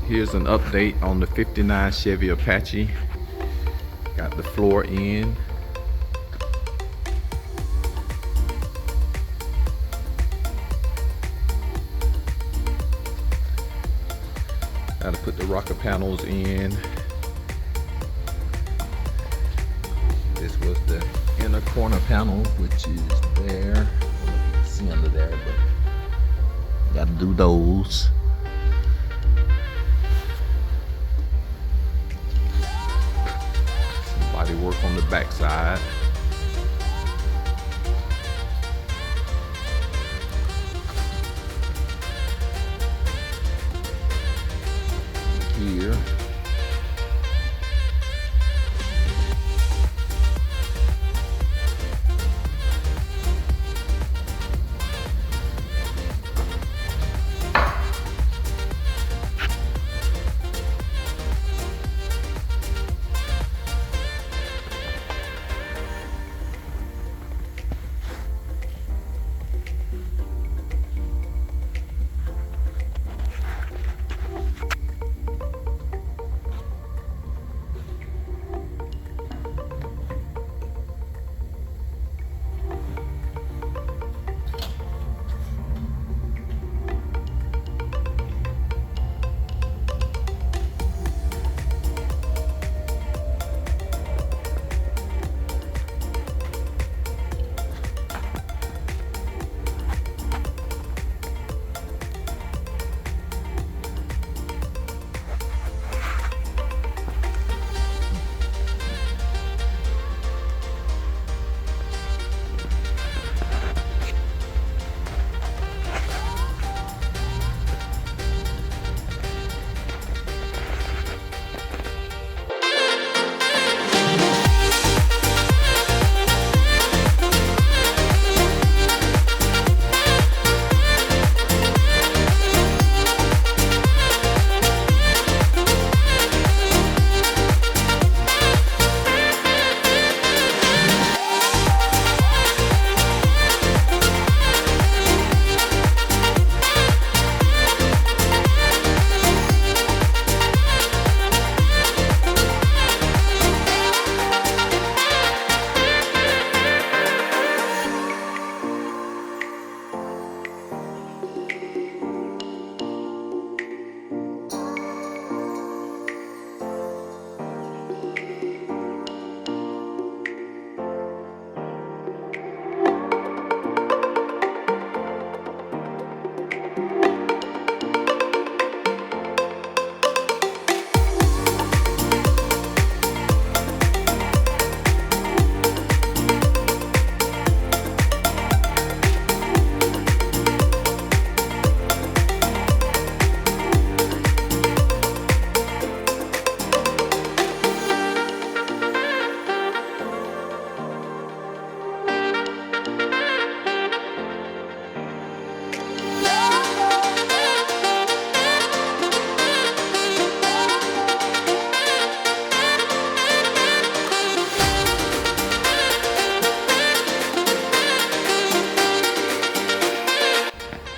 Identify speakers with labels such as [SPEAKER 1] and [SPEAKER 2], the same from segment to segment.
[SPEAKER 1] Here's an update on the '59 Chevy Apache. Got the floor in. Got to put the rocker panels in. This was the inner corner panel, which is there. I don't know if you can see under there, but got to do those. Body work on the back side. Here.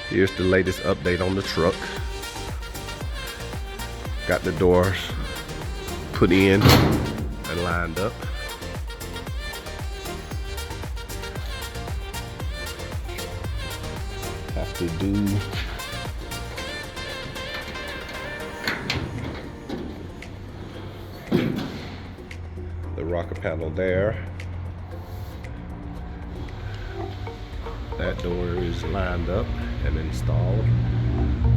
[SPEAKER 1] Here's the latest update on the truck. Got the doors put in and lined up. Have to do the rocker panel there. That door is lined up and installed.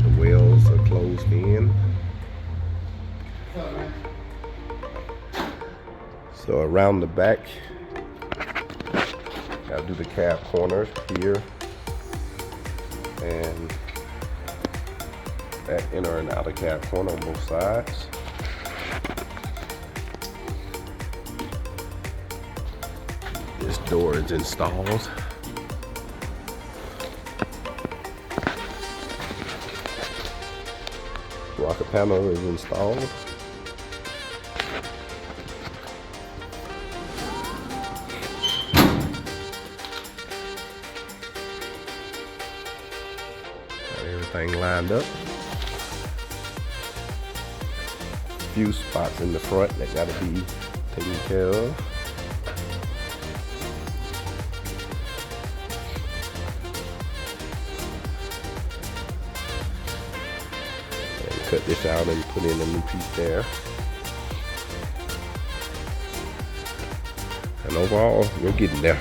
[SPEAKER 1] The wheels are closed in. So around the back, I'll do the cab corners here and that inner and outer cab corner on both sides. This door is installed. Rocker panel is installed. Got everything lined up.
[SPEAKER 2] few spots in the front that gotta be taken care of. And cut this out and put in a new piece there. And overall, we're getting there.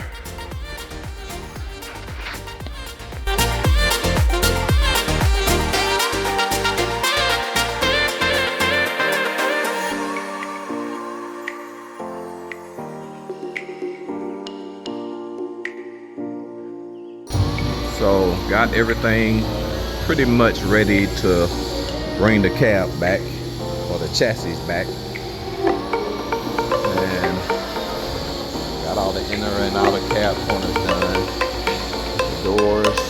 [SPEAKER 2] So got everything pretty much ready to bring the cab back, or the chassis back. And got all the inner and outer cab corners done. The doors,